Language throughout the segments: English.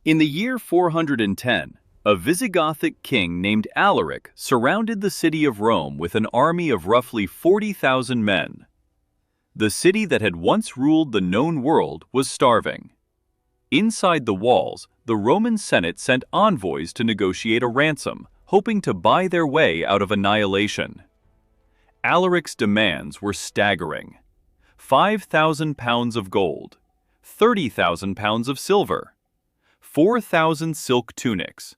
In the year 410, a Visigothic king named Alaric surrounded the city of Rome with an army of roughly 40,000 men. The city that had once ruled the known world was starving. Inside the walls, the Roman Senate sent envoys to negotiate a ransom, hoping to buy their way out of annihilation. Alaric's demands were staggering: 5,000 pounds of gold, 30,000 pounds of silver, 4,000 silk tunics,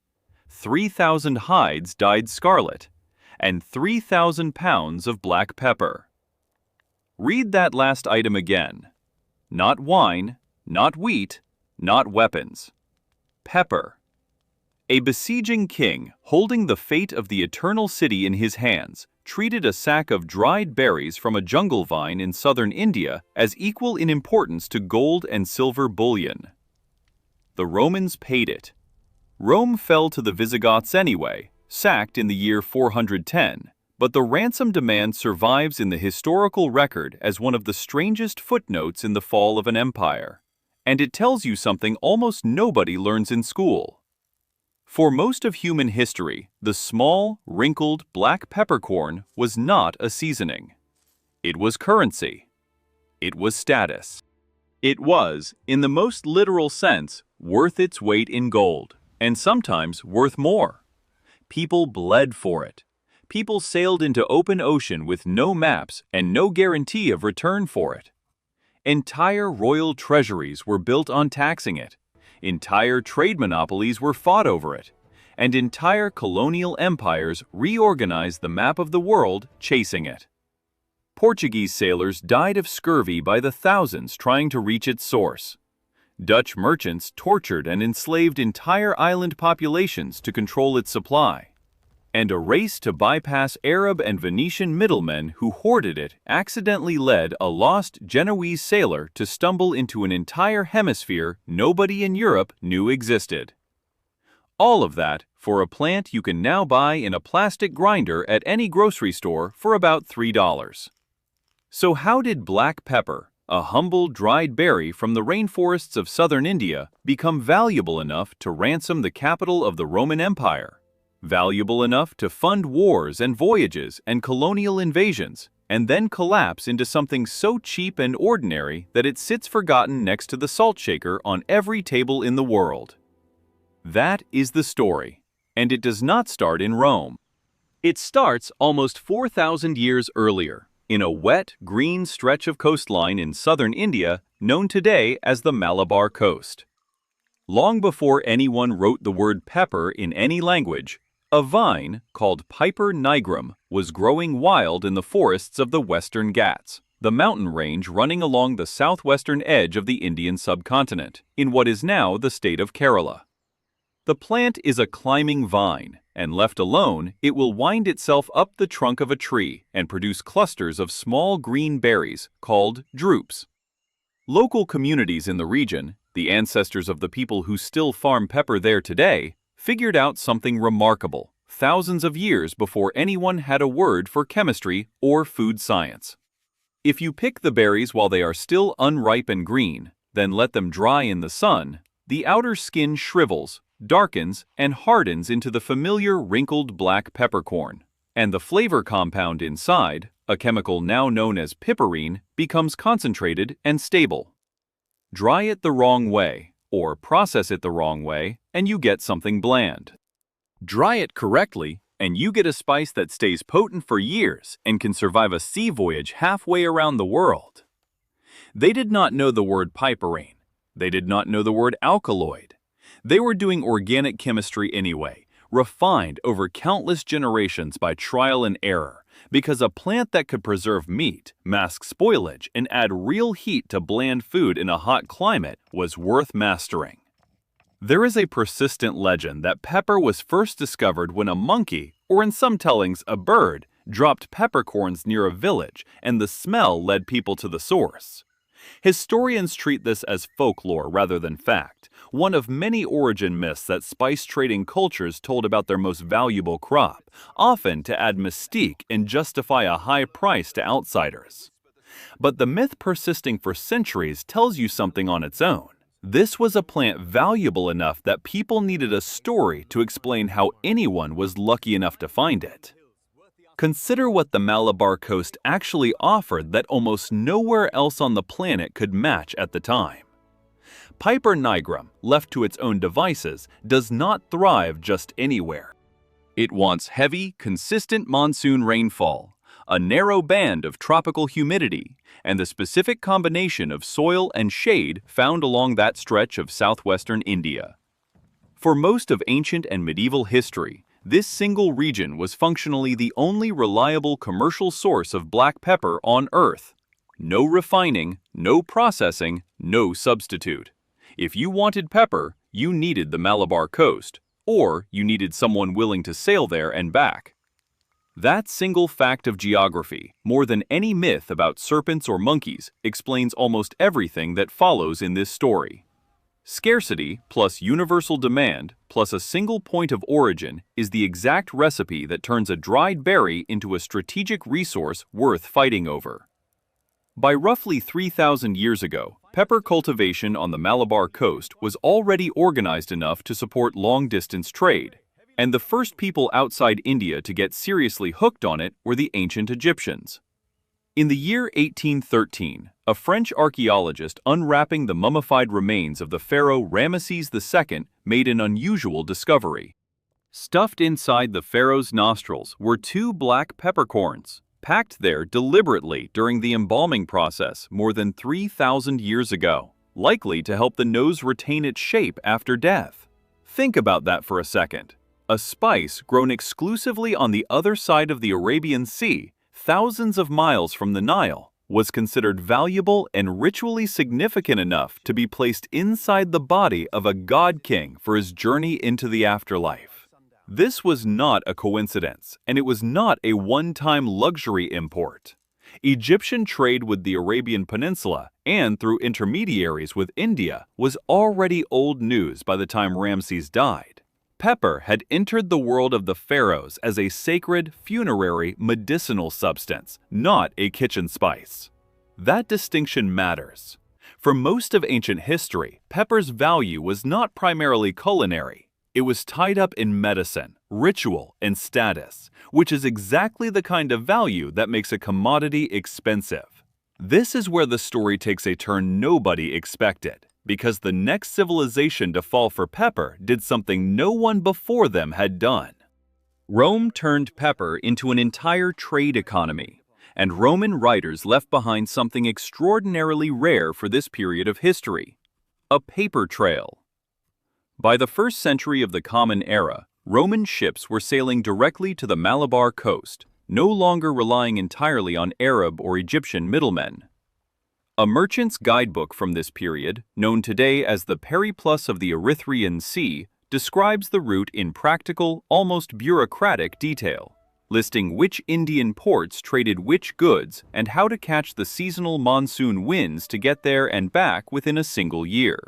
3,000 hides dyed scarlet, and 3,000 pounds of black pepper. Read that last item again. Not wine, not wheat, not weapons. Pepper. A besieging king, holding the fate of the eternal city in his hands, treated a sack of dried berries from a jungle vine in southern India as equal in importance to gold and silver bullion. The Romans paid it. Rome fell to the Visigoths anyway, sacked in the year 410, but the ransom demand survives in the historical record as one of the strangest footnotes in the fall of an empire. And it tells you something almost nobody learns in school. For most of human history, the small, wrinkled black peppercorn was not a seasoning. It was currency. It was status. It was, in the most literal sense, worth its weight in gold, and sometimes worth more. People bled for it. People sailed into open ocean with no maps and no guarantee of return for it. Entire royal treasuries were built on taxing it. Entire trade monopolies were fought over it. And entire colonial empires reorganized the map of the world chasing it. Portuguese sailors died of scurvy by the thousands trying to reach its source. Dutch merchants tortured and enslaved entire island populations to control its supply. And a race to bypass Arab and Venetian middlemen who hoarded it accidentally led a lost Genoese sailor to stumble into an entire hemisphere nobody in Europe knew existed. All of that for a plant you can now buy in a plastic grinder at any grocery store for about $3. So how did black pepper, a humble dried berry from the rainforests of southern India, become valuable enough to ransom the capital of the Roman Empire? Valuable enough to fund wars and voyages and colonial invasions, and then collapse into something so cheap and ordinary that it sits forgotten next to the salt shaker on every table in the world. That is the story, and it does not start in Rome. It starts almost 4,000 years earlier, in a wet, green stretch of coastline in southern India known today as the Malabar coast. Long before anyone wrote the word pepper in any language, a vine, called Piper Nigrum, was growing wild in the forests of the Western Ghats, the mountain range running along the southwestern edge of the Indian subcontinent, in what is now the state of Kerala. The plant is a climbing vine, and left alone, it will wind itself up the trunk of a tree and produce clusters of small green berries called drupes. Local communities in the region, the ancestors of the people who still farm pepper there today, figured out something remarkable thousands of years before anyone had a word for chemistry or food science. If you pick the berries while they are still unripe and green, then let them dry in the sun, the outer skin shrivels, darkens, and hardens into the familiar wrinkled black peppercorn, and the flavor compound inside, a chemical now known as piperine, becomes concentrated and stable. Dry it the wrong way, or process it the wrong way, and you get something bland. Dry it correctly, and you get a spice that stays potent for years and can survive a sea voyage halfway around the world. They did not know the word piperine. They did not know the word alkaloid. They were doing organic chemistry anyway, refined over countless generations by trial and error, because a plant that could preserve meat, mask spoilage, and add real heat to bland food in a hot climate was worth mastering. There is a persistent legend that pepper was first discovered when a monkey, or in some tellings a bird, dropped peppercorns near a village, and the smell led people to the source. Historians treat this as folklore rather than fact, one of many origin myths that spice-trading cultures told about their most valuable crop, often to add mystique and justify a high price to outsiders. But the myth persisting for centuries tells you something on its own. This was a plant valuable enough that people needed a story to explain how anyone was lucky enough to find it. Consider what the Malabar coast actually offered that almost nowhere else on the planet could match at the time. Piper Nigrum, left to its own devices, does not thrive just anywhere. It wants heavy, consistent monsoon rainfall, a narrow band of tropical humidity, and the specific combination of soil and shade found along that stretch of southwestern India. For most of ancient and medieval history, this single region was functionally the only reliable commercial source of black pepper on Earth. No refining, no processing, no substitute. If you wanted pepper, you needed the Malabar coast, or you needed someone willing to sail there and back. That single fact of geography, more than any myth about serpents or monkeys, explains almost everything that follows in this story. Scarcity plus universal demand plus a single point of origin is the exact recipe that turns a dried berry into a strategic resource worth fighting over. By roughly 3,000 years ago, pepper cultivation on the Malabar coast was already organized enough to support long-distance trade, and the first people outside India to get seriously hooked on it were the ancient Egyptians. In the year 1813, a French archaeologist unwrapping the mummified remains of the pharaoh Ramesses II made an unusual discovery. Stuffed inside the pharaoh's nostrils were 2 black peppercorns, packed there deliberately during the embalming process more than 3,000 years ago, likely to help the nose retain its shape after death. Think about that for a second. A spice grown exclusively on the other side of the Arabian Sea, thousands of miles from the Nile, was considered valuable and ritually significant enough to be placed inside the body of a god king for his journey into the afterlife. This was not a coincidence, and it was not a one-time luxury import. Egyptian trade with the Arabian Peninsula and through intermediaries with India was already old news by the time Ramses died. Pepper had entered the world of the pharaohs as a sacred, funerary, medicinal substance, not a kitchen spice. That distinction matters. For most of ancient history, pepper's value was not primarily culinary. It was tied up in medicine, ritual, and status, which is exactly the kind of value that makes a commodity expensive. This is where the story takes a turn nobody expected, because the next civilization to fall for pepper did something no one before them had done. Rome turned pepper into an entire trade economy, and Roman writers left behind something extraordinarily rare for this period of history: a paper trail. By the 1st century of the Common Era, Roman ships were sailing directly to the Malabar coast, no longer relying entirely on Arab or Egyptian middlemen. A merchant's guidebook from this period, known today as the Periplus of the Erythraean Sea, describes the route in practical, almost bureaucratic detail, listing which Indian ports traded which goods and how to catch the seasonal monsoon winds to get there and back within a single year.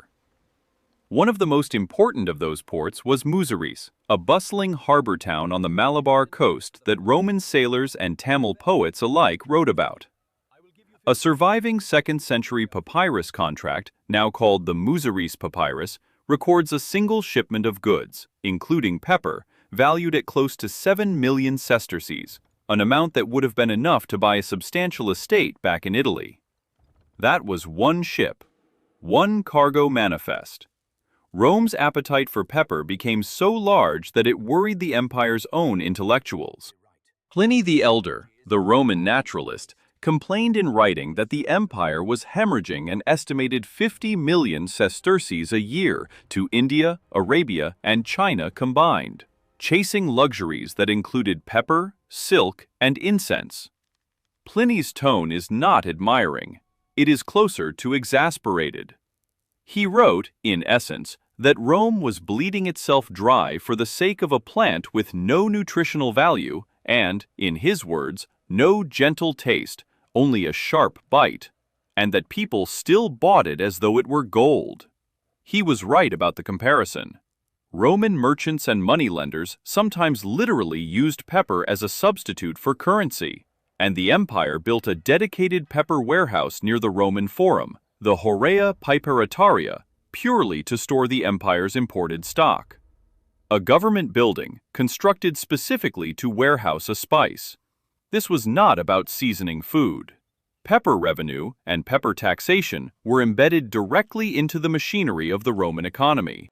One of the most important of those ports was Muziris, a bustling harbor town on the Malabar coast that Roman sailors and Tamil poets alike wrote about. A surviving 2nd century papyrus contract, now called the Muziris Papyrus, records a single shipment of goods, including pepper, valued at close to 7 million sesterces, an amount that would have been enough to buy a substantial estate back in Italy. That was one ship, one cargo manifest. Rome's appetite for pepper became so large that it worried the empire's own intellectuals. Pliny the Elder, the Roman naturalist, complained in writing that the empire was hemorrhaging an estimated 50 million sesterces a year to India, Arabia, and China combined, chasing luxuries that included pepper, silk, and incense. Pliny's tone is not admiring. It is closer to exasperated. He wrote, in essence, that Rome was bleeding itself dry for the sake of a plant with no nutritional value and, in his words, no gentle taste, only a sharp bite, and that people still bought it as though it were gold. He was right about the comparison. Roman merchants and moneylenders sometimes literally used pepper as a substitute for currency, and the empire built a dedicated pepper warehouse near the Roman Forum, the Horea Piperitaria, purely to store the empire's imported stock. A government building constructed specifically to warehouse a spice. This was not about seasoning food. Pepper revenue and pepper taxation were embedded directly into the machinery of the Roman economy.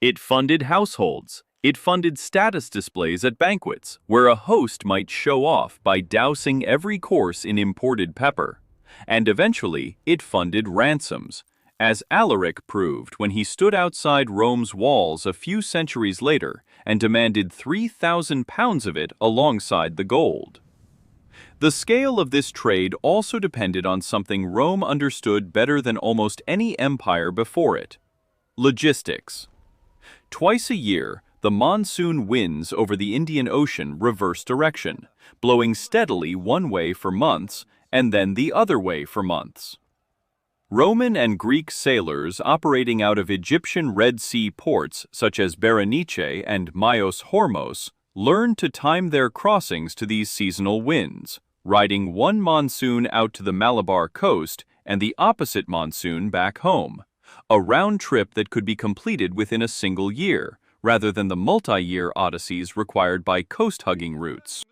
It funded households. It funded status displays at banquets, where a host might show off by dousing every course in imported pepper. And eventually, it funded ransoms, as Alaric proved when he stood outside Rome's walls a few centuries later and demanded 3,000 pounds of it alongside the gold. The scale of this trade also depended on something Rome understood better than almost any empire before it: logistics. Twice a year, the monsoon winds over the Indian Ocean reverse direction, blowing steadily one way for months and then the other way for months. Roman and Greek sailors operating out of Egyptian Red Sea ports such as Berenice and Myos Hormos learned to time their crossings to these seasonal winds, riding one monsoon out to the Malabar coast and the opposite monsoon back home, a round trip that could be completed within a single year, rather than the multi-year odysseys required by coast-hugging routes.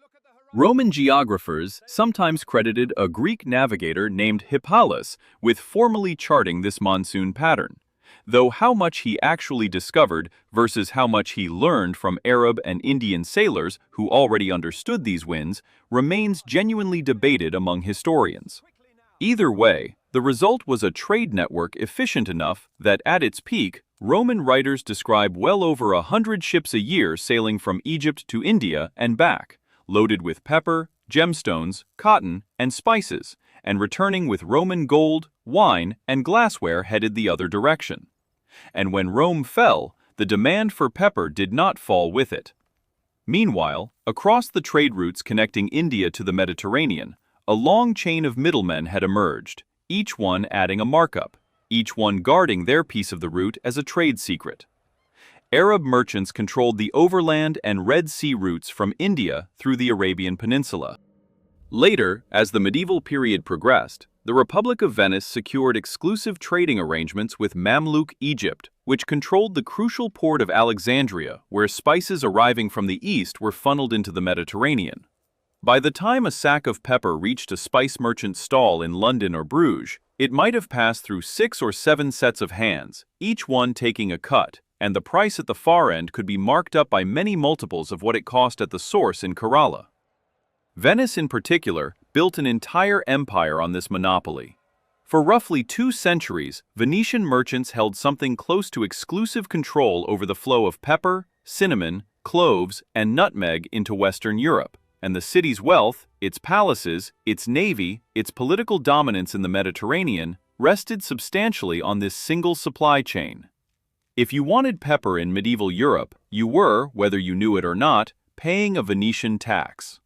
Roman geographers sometimes credited a Greek navigator named Hippalus with formally charting this monsoon pattern, though how much he actually discovered versus how much he learned from Arab and Indian sailors who already understood these winds remains genuinely debated among historians. Either way, the result was a trade network efficient enough that at its peak, Roman writers describe well over 100 ships a year sailing from Egypt to India and back, loaded with pepper, gemstones, cotton, and spices, and returning with Roman gold, wine, and glassware headed the other direction. And when Rome fell, the demand for pepper did not fall with it. Meanwhile, across the trade routes connecting India to the Mediterranean, a long chain of middlemen had emerged, each one adding a markup, each one guarding their piece of the route as a trade secret. Arab merchants controlled the overland and Red Sea routes from India through the Arabian Peninsula. Later, as the medieval period progressed, the Republic of Venice secured exclusive trading arrangements with Mamluk Egypt, which controlled the crucial port of Alexandria, where spices arriving from the east were funneled into the Mediterranean. By the time a sack of pepper reached a spice merchant's stall in London or Bruges, it might have passed through 6 or 7 sets of hands, each one taking a cut, and the price at the far end could be marked up by many multiples of what it cost at the source in Kerala. Venice in particular built an entire empire on this monopoly. For roughly 2 centuries, Venetian merchants held something close to exclusive control over the flow of pepper, cinnamon, cloves, and nutmeg into Western Europe, and the city's wealth, its palaces, its navy, its political dominance in the Mediterranean rested substantially on this single supply chain. If you wanted pepper in medieval Europe, you were, whether you knew it or not, paying a Venetian tax.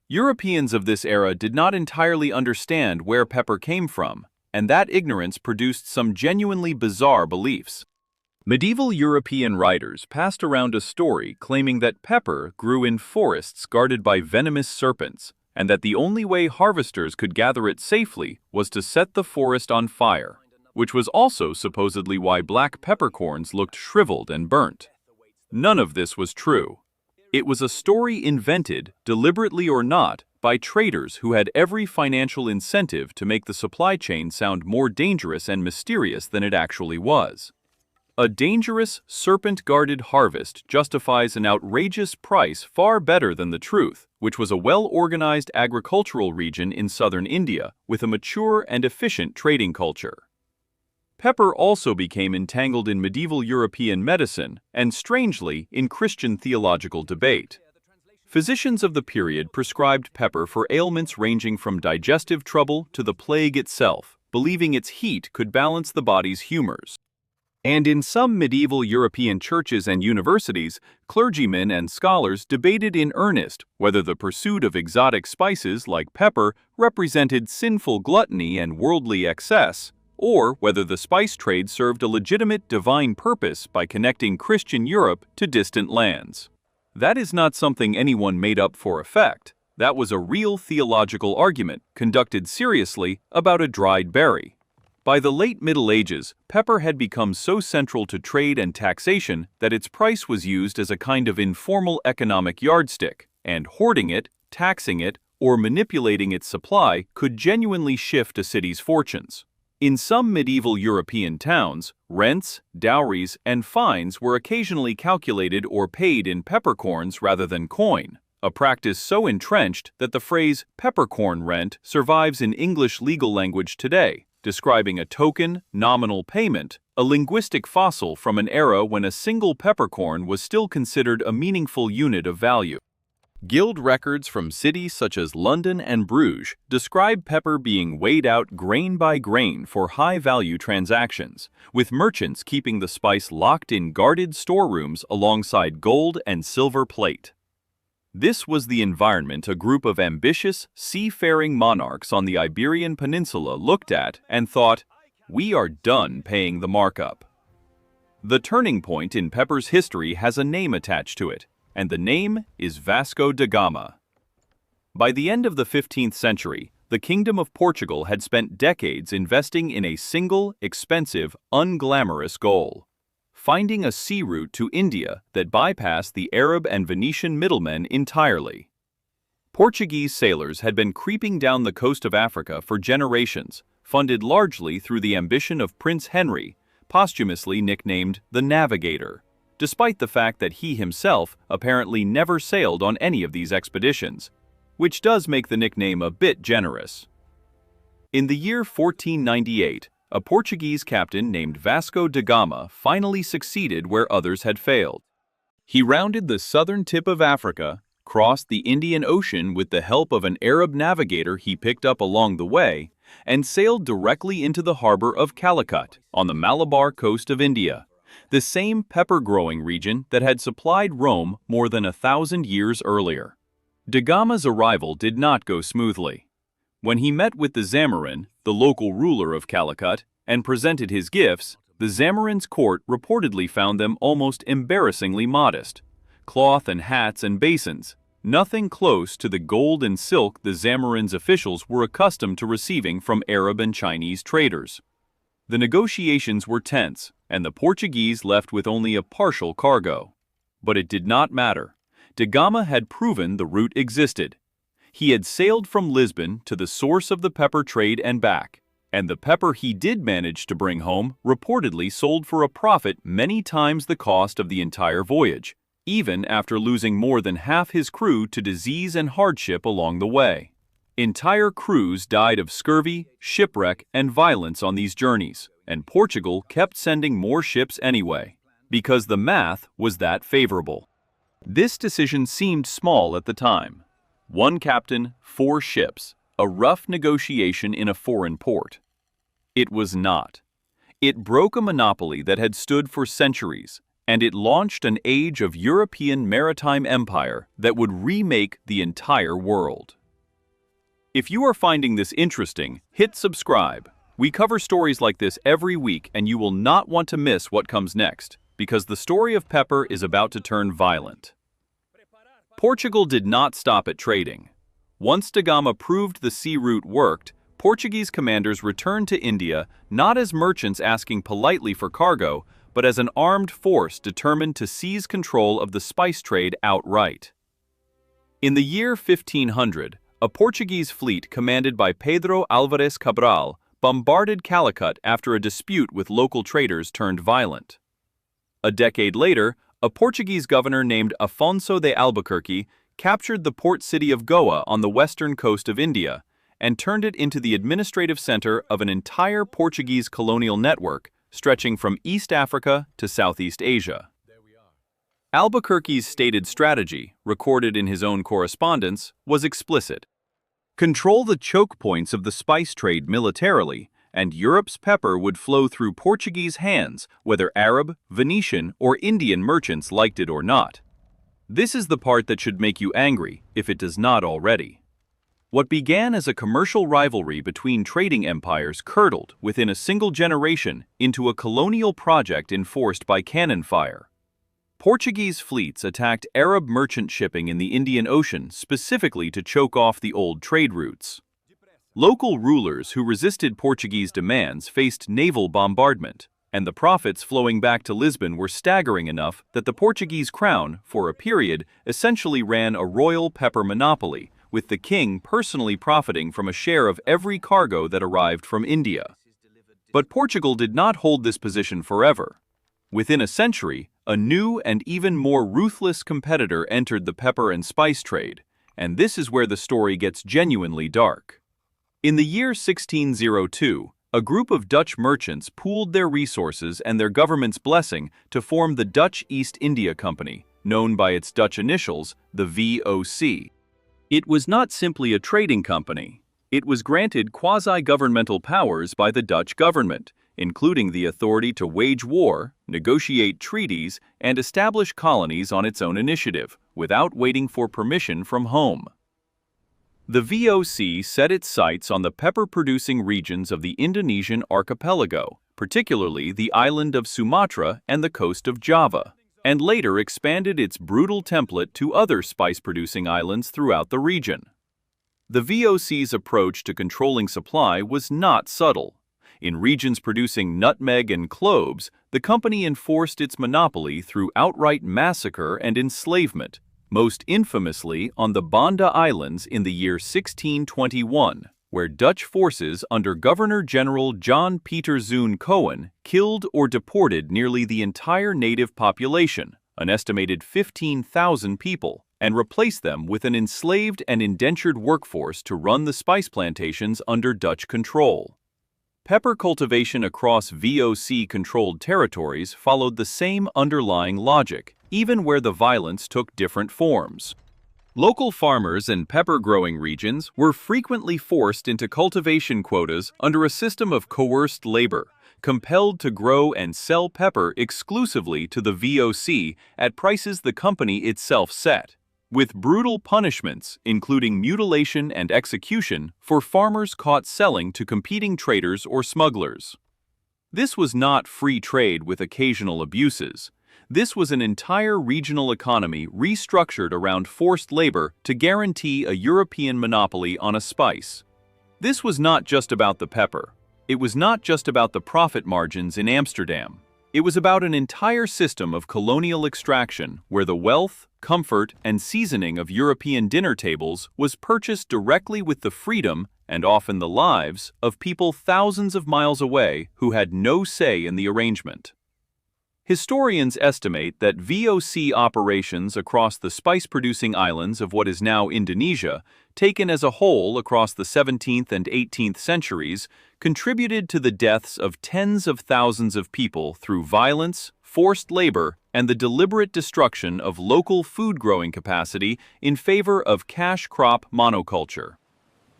Europeans of this era did not entirely understand where pepper came from, and that ignorance produced some genuinely bizarre beliefs. Medieval European writers passed around a story claiming that pepper grew in forests guarded by venomous serpents, and that the only way harvesters could gather it safely was to set the forest on fire, which was also supposedly why black peppercorns looked shriveled and burnt. None of this was true. It was a story invented, deliberately or not, by traders who had every financial incentive to make the supply chain sound more dangerous and mysterious than it actually was. A dangerous, serpent-guarded harvest justifies an outrageous price far better than the truth, which was a well-organized agricultural region in southern India with a mature and efficient trading culture. Pepper also became entangled in medieval European medicine and, strangely, in Christian theological debate. Physicians of the period prescribed pepper for ailments ranging from digestive trouble to the plague itself, believing its heat could balance the body's humors. And in some medieval European churches and universities, clergymen and scholars debated in earnest whether the pursuit of exotic spices like pepper represented sinful gluttony and worldly excess, or whether the spice trade served a legitimate divine purpose by connecting Christian Europe to distant lands. That is not something anyone made up for effect. That was a real theological argument conducted seriously about a dried berry. By the late Middle Ages, pepper had become so central to trade and taxation that its price was used as a kind of informal economic yardstick, and hoarding it, taxing it, or manipulating its supply could genuinely shift a city's fortunes. In some medieval European towns, rents, dowries, and fines were occasionally calculated or paid in peppercorns rather than coin, a practice so entrenched that the phrase peppercorn rent survives in English legal language today, describing a token, nominal payment, a linguistic fossil from an era when a single peppercorn was still considered a meaningful unit of value. Guild records from cities such as London and Bruges describe pepper being weighed out grain by grain for high-value transactions, with merchants keeping the spice locked in guarded storerooms alongside gold and silver plate. This was the environment a group of ambitious, seafaring monarchs on the Iberian Peninsula looked at and thought, "We are done paying the markup." The turning point in pepper's history has a name attached to it, and the name is Vasco da Gama. By the end of the 15th century, the Kingdom of Portugal had spent decades investing in a single, expensive, unglamorous goal: finding a sea route to India that bypassed the Arab and Venetian middlemen entirely. Portuguese sailors had been creeping down the coast of Africa for generations, funded largely through the ambition of Prince Henry, posthumously nicknamed the Navigator, despite the fact that he himself apparently never sailed on any of these expeditions, which does make the nickname a bit generous. In the year 1498, a Portuguese captain named Vasco da Gama finally succeeded where others had failed. He rounded the southern tip of Africa, crossed the Indian Ocean with the help of an Arab navigator he picked up along the way, and sailed directly into the harbor of Calicut on the Malabar coast of India, the same pepper-growing region that had supplied Rome more than 1,000 years earlier. Da Gama's arrival did not go smoothly. When he met with the Zamorin, the local ruler of Calicut, and presented his gifts, the Zamorin's court reportedly found them almost embarrassingly modest. Cloth and hats and basins, nothing close to the gold and silk the Zamorin's officials were accustomed to receiving from Arab and Chinese traders. The negotiations were tense, and the Portuguese left with only a partial cargo. But it did not matter. Da Gama had proven the route existed. He had sailed from Lisbon to the source of the pepper trade and back, and the pepper he did manage to bring home reportedly sold for a profit many times the cost of the entire voyage, even after losing more than half his crew to disease and hardship along the way. Entire crews died of scurvy, shipwreck, and violence on these journeys, and Portugal kept sending more ships anyway, because the math was that favorable. This decision seemed small at the time. One captain, 4 ships, a rough negotiation in a foreign port. It was not. It broke a monopoly that had stood for centuries, and it launched an age of European maritime empire that would remake the entire world. If you are finding this interesting, hit subscribe. We cover stories like this every week, and you will not want to miss what comes next, because the story of pepper is about to turn violent. Portugal did not stop at trading. Once Da Gama proved the sea route worked, Portuguese commanders returned to India not as merchants asking politely for cargo, but as an armed force determined to seize control of the spice trade outright. In the year 1500, a Portuguese fleet commanded by Pedro Álvares Cabral bombarded Calicut after a dispute with local traders turned violent. A decade later, a Portuguese governor named Afonso de Albuquerque captured the port city of Goa on the western coast of India and turned it into the administrative center of an entire Portuguese colonial network stretching from East Africa to Southeast Asia. Albuquerque's stated strategy, recorded in his own correspondence, was explicit. Control the choke points of the spice trade militarily, and Europe's pepper would flow through Portuguese hands, whether Arab, Venetian, or Indian merchants liked it or not. This is the part that should make you angry, if it does not already. What began as a commercial rivalry between trading empires curdled within a single generation into a colonial project enforced by cannon fire. Portuguese fleets attacked Arab merchant shipping in the Indian Ocean specifically to choke off the old trade routes. Local rulers who resisted Portuguese demands faced naval bombardment, and the profits flowing back to Lisbon were staggering enough that the Portuguese crown, for a period, essentially ran a royal pepper monopoly, with the king personally profiting from a share of every cargo that arrived from India. But Portugal did not hold this position forever. Within a century, a new and even more ruthless competitor entered the pepper and spice trade, and this is where the story gets genuinely dark. In the year 1602, a group of Dutch merchants pooled their resources and their government's blessing to form the Dutch East India Company, known by its Dutch initials, the VOC. It was not simply a trading company. It was granted quasi-governmental powers by the Dutch government, including the authority to wage war, negotiate treaties, and establish colonies on its own initiative, without waiting for permission from home. The VOC set its sights on the pepper-producing regions of the Indonesian archipelago, particularly the island of Sumatra and the coast of Java, and later expanded its brutal template to other spice-producing islands throughout the region. The VOC's approach to controlling supply was not subtle. In regions producing nutmeg and cloves, the company enforced its monopoly through outright massacre and enslavement, most infamously on the Banda Islands in the year 1621, where Dutch forces under Governor-General John Peter Zoon Cohen killed or deported nearly the entire native population, an estimated 15,000 people, and replaced them with an enslaved and indentured workforce to run the spice plantations under Dutch control. Pepper cultivation across VOC-controlled territories followed the same underlying logic, even where the violence took different forms. Local farmers in pepper-growing regions were frequently forced into cultivation quotas under a system of coerced labor, compelled to grow and sell pepper exclusively to the VOC at prices the company itself set, with brutal punishments, including mutilation and execution, for farmers caught selling to competing traders or smugglers. This was not free trade with occasional abuses. This was an entire regional economy restructured around forced labor to guarantee a European monopoly on a spice. This was not just about the pepper. It was not just about the profit margins in Amsterdam. It was about an entire system of colonial extraction where the wealth, comfort, and seasoning of European dinner tables was purchased directly with the freedom, and often the lives, of people thousands of miles away who had no say in the arrangement. Historians estimate that VOC operations across the spice-producing islands of what is now Indonesia, taken as a whole across the 17th and 18th centuries, contributed to the deaths of tens of thousands of people through violence, forced labor, and the deliberate destruction of local food-growing capacity in favor of cash crop monoculture.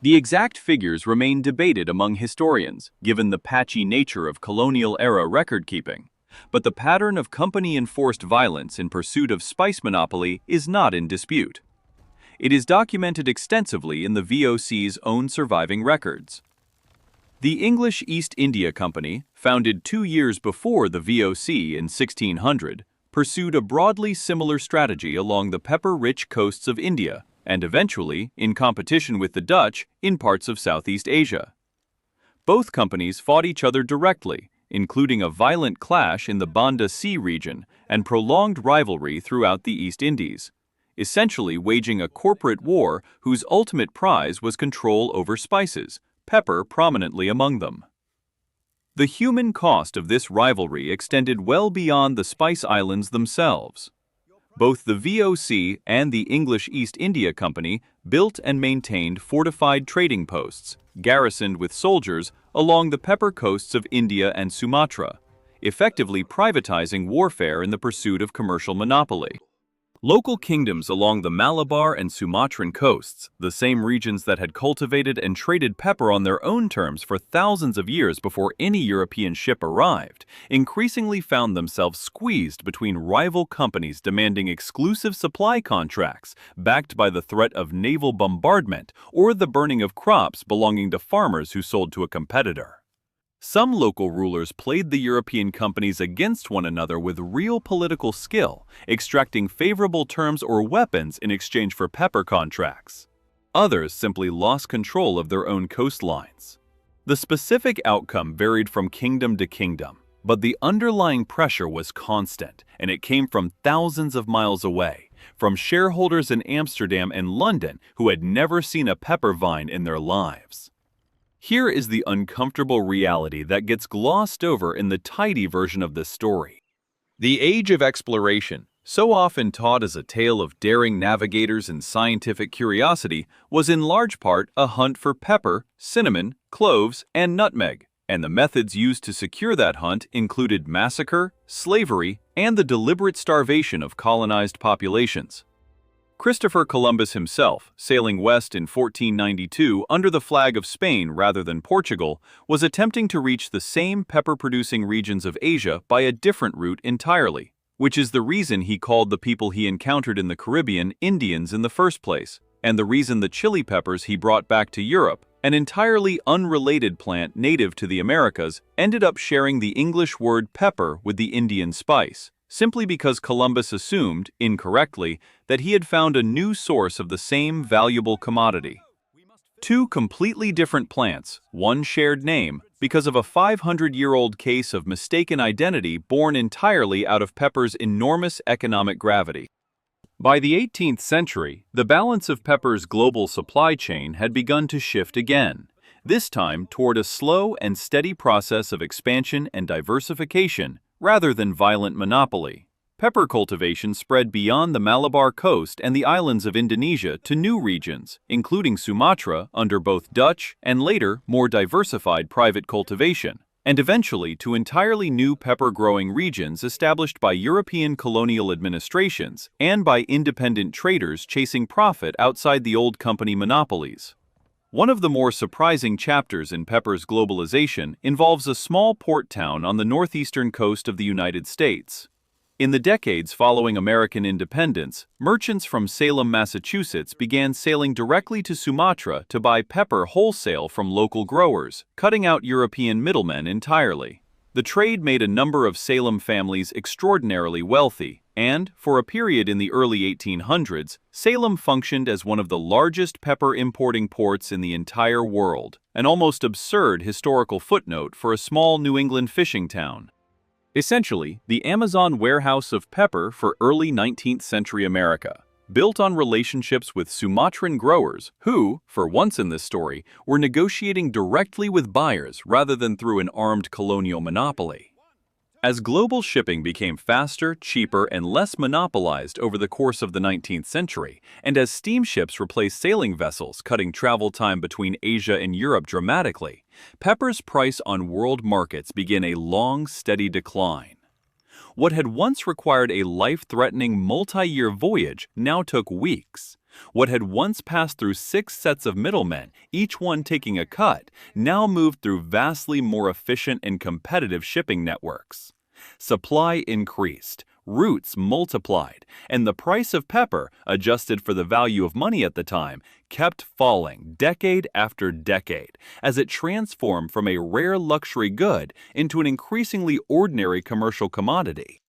The exact figures remain debated among historians, given the patchy nature of colonial-era record-keeping. But the pattern of company-enforced violence in pursuit of spice monopoly is not in dispute. It is documented extensively in the VOC's own surviving records. The English East India Company, founded 2 years before the VOC in 1600, pursued a broadly similar strategy along the pepper-rich coasts of India and eventually, in competition with the Dutch, in parts of Southeast Asia. Both companies fought each other directly, including a violent clash in the Banda Sea region and prolonged rivalry throughout the East Indies, essentially waging a corporate war whose ultimate prize was control over spices, pepper prominently among them. The human cost of this rivalry extended well beyond the Spice Islands themselves. Both the VOC and the English East India Company built and maintained fortified trading posts, garrisoned with soldiers along the pepper coasts of India and Sumatra, effectively privatizing warfare in the pursuit of commercial monopoly. Local kingdoms along the Malabar and Sumatran coasts, the same regions that had cultivated and traded pepper on their own terms for thousands of years before any European ship arrived, increasingly found themselves squeezed between rival companies demanding exclusive supply contracts, backed by the threat of naval bombardment or the burning of crops belonging to farmers who sold to a competitor. Some local rulers played the European companies against one another with real political skill, extracting favorable terms or weapons in exchange for pepper contracts. Others simply lost control of their own coastlines. The specific outcome varied from kingdom to kingdom, but the underlying pressure was constant, and it came from thousands of miles away, from shareholders in Amsterdam and London who had never seen a pepper vine in their lives. Here is the uncomfortable reality that gets glossed over in the tidy version of this story. The age of exploration, so often taught as a tale of daring navigators and scientific curiosity, was in large part a hunt for pepper, cinnamon, cloves, and nutmeg, and the methods used to secure that hunt included massacre, slavery, and the deliberate starvation of colonized populations. Christopher Columbus himself, sailing west in 1492 under the flag of Spain rather than Portugal, was attempting to reach the same pepper-producing regions of Asia by a different route entirely, which is the reason he called the people he encountered in the Caribbean Indians in the first place, and the reason the chili peppers he brought back to Europe, an entirely unrelated plant native to the Americas, ended up sharing the English word pepper with the Indian spice, simply because Columbus assumed, incorrectly, that he had found a new source of the same valuable commodity. Two completely different plants, one shared name, because of a 500-year-old case of mistaken identity born entirely out of pepper's enormous economic gravity. By the 18th century, the balance of pepper's global supply chain had begun to shift again, this time toward a slow and steady process of expansion and diversification rather than violent monopoly. Pepper cultivation spread beyond the Malabar coast and the islands of Indonesia to new regions, including Sumatra under both Dutch and later more diversified private cultivation, and eventually to entirely new pepper-growing regions established by European colonial administrations and by independent traders chasing profit outside the old company monopolies. One of the more surprising chapters in pepper's globalization involves a small port town on the northeastern coast of the United States. In the decades following American independence, merchants from Salem, Massachusetts began sailing directly to Sumatra to buy pepper wholesale from local growers, cutting out European middlemen entirely. The trade made a number of Salem families extraordinarily wealthy, and, for a period in the early 1800s, Salem functioned as one of the largest pepper importing ports in the entire world, an almost absurd historical footnote for a small New England fishing town. Essentially, the Amazon warehouse of pepper for early 19th century America, built on relationships with Sumatran growers who, for once in this story, were negotiating directly with buyers rather than through an armed colonial monopoly. As global shipping became faster, cheaper, and less monopolized over the course of the 19th century, and as steamships replaced sailing vessels, cutting travel time between Asia and Europe dramatically, pepper's price on world markets began a long, steady decline. What had once required a life-threatening multi-year voyage now took weeks. What had once passed through 6 sets of middlemen, each one taking a cut, now moved through vastly more efficient and competitive shipping networks. Supply increased, routes multiplied, and the price of pepper, adjusted for the value of money at the time, kept falling decade after decade as it transformed from a rare luxury good into an increasingly ordinary commercial commodity.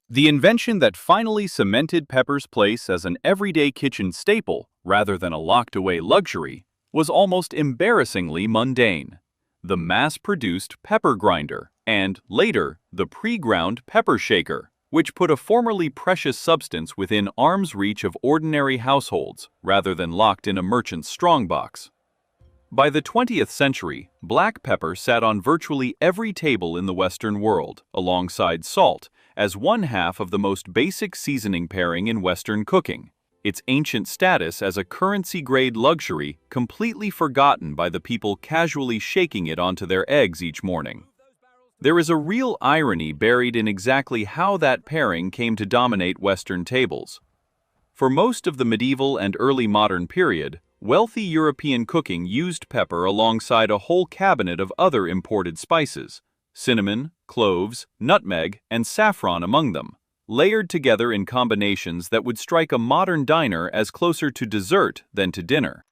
The invention that finally cemented pepper's place as an everyday kitchen staple, rather than a locked-away luxury, was almost embarrassingly mundane: the mass-produced pepper grinder, and, later, the pre-ground pepper shaker, which put a formerly precious substance within arm's reach of ordinary households, rather than locked in a merchant's strongbox. By the 20th century, black pepper sat on virtually every table in the Western world, alongside salt, as one half of the most basic seasoning pairing in Western cooking, its ancient status as a currency-grade luxury completely forgotten by the people casually shaking it onto their eggs each morning. There is a real irony buried in exactly how that pairing came to dominate Western tables. For most of the medieval and early modern period, wealthy European cooking used pepper alongside a whole cabinet of other imported spices, cinnamon, cloves, nutmeg, and saffron among them, layered together in combinations that would strike a modern diner as closer to dessert than to dinner.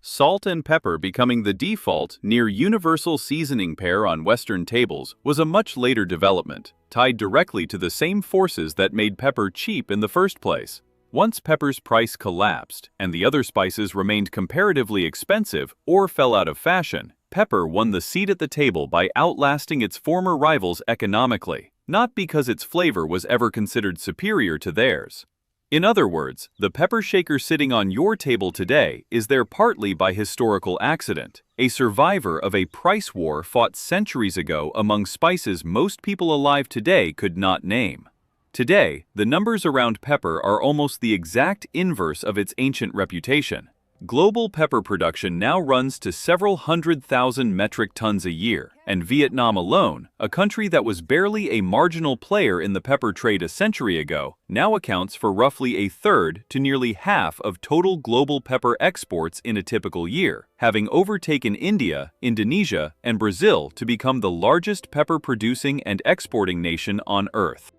Salt and pepper becoming the default, near-universal seasoning pair on Western tables was a much later development, tied directly to the same forces that made pepper cheap in the first place: Once pepper's price collapsed and the other spices remained comparatively expensive or fell out of fashion, pepper won the seat at the table by outlasting its former rivals economically, not because its flavor was ever considered superior to theirs. In other words, the pepper shaker sitting on your table today is there partly by historical accident, a survivor of a price war fought centuries ago among spices most people alive today could not name. Today, the numbers around pepper are almost the exact inverse of its ancient reputation. Global pepper production now runs to several 100,000 metric tons a year, and Vietnam alone, a country that was barely a marginal player in the pepper trade a century ago, now accounts for roughly a third to nearly half of total global pepper exports in a typical year, having overtaken India, Indonesia, and Brazil to become the largest pepper-producing and exporting nation on Earth.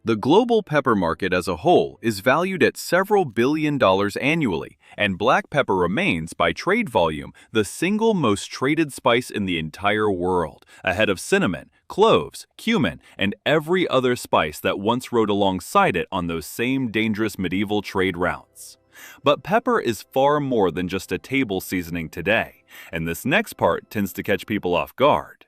The global pepper market as a whole is valued at several $billion annually, and black pepper remains, by trade volume, the single most traded spice in the entire world, ahead of cinnamon, cloves, cumin, and every other spice that once rode alongside it on those same dangerous medieval trade routes. But pepper is far more than just a table seasoning today, and this next part tends to catch people off guard.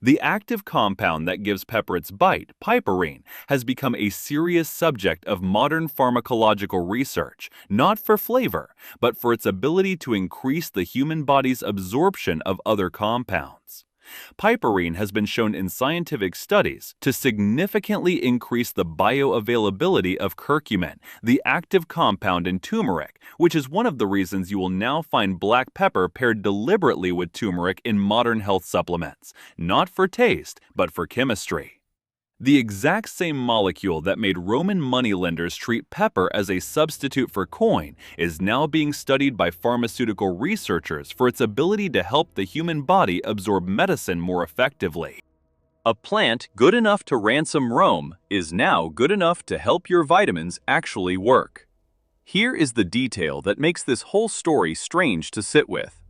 The active compound that gives pepper its bite, piperine, has become a serious subject of modern pharmacological research, not for flavor, but for its ability to increase the human body's absorption of other compounds. Piperine has been shown in scientific studies to significantly increase the bioavailability of curcumin, the active compound in turmeric, which is one of the reasons you will now find black pepper paired deliberately with turmeric in modern health supplements, not for taste, but for chemistry. The exact same molecule that made Roman moneylenders treat pepper as a substitute for coin is now being studied by pharmaceutical researchers for its ability to help the human body absorb medicine more effectively. A plant good enough to ransom Rome is now good enough to help your vitamins actually work. Here is the detail that makes this whole story strange to sit with.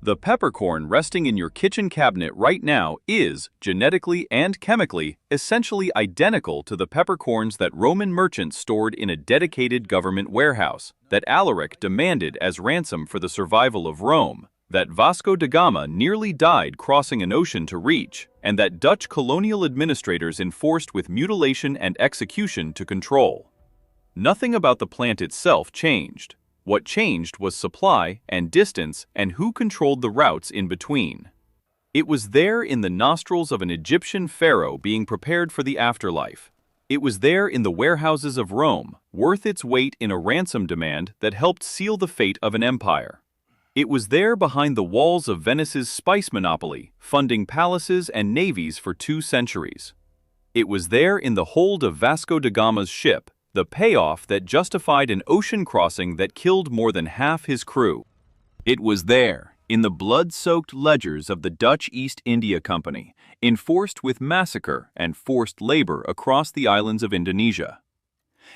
The peppercorn resting in your kitchen cabinet right now is, genetically and chemically, essentially identical to the peppercorns that Roman merchants stored in a dedicated government warehouse, that Alaric demanded as ransom for the survival of Rome, that Vasco da Gama nearly died crossing an ocean to reach, and that Dutch colonial administrators enforced with mutilation and execution to control. Nothing about the plant itself changed. What changed was supply and distance and who controlled the routes in between. It was there in the nostrils of an Egyptian pharaoh being prepared for the afterlife. It was there in the warehouses of Rome, worth its weight in a ransom demand that helped seal the fate of an empire. It was there behind the walls of Venice's spice monopoly, funding palaces and navies for 2 centuries. It was there in the hold of Vasco da Gama's ship, the payoff that justified an ocean crossing that killed more than half his crew. It was there, in the blood-soaked ledgers of the Dutch East India Company, enforced with massacre and forced labor across the islands of Indonesia.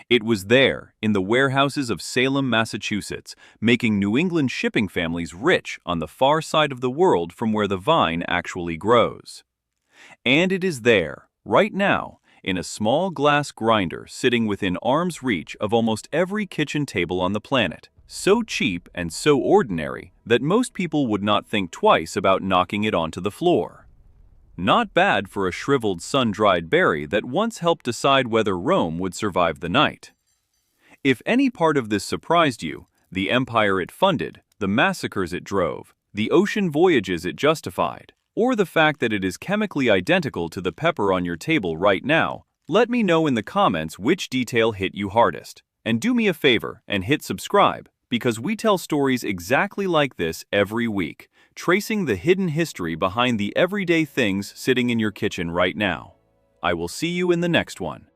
It was there, in the warehouses of Salem, Massachusetts, making New England shipping families rich on the far side of the world from where the vine actually grows. And it is there, right now, in a small glass grinder sitting within arm's reach of almost every kitchen table on the planet, so cheap and so ordinary that most people would not think twice about knocking it onto the floor. Not bad for a shriveled sun-dried berry that once helped decide whether Rome would survive the night. If any part of this surprised you, the empire it funded, the massacres it drove, the ocean voyages it justified, or the fact that it is chemically identical to the pepper on your table right now, let me know in the comments which detail hit you hardest. And do me a favor and hit subscribe, because we tell stories exactly like this every week, tracing the hidden history behind the everyday things sitting in your kitchen right now. I will see you in the next one.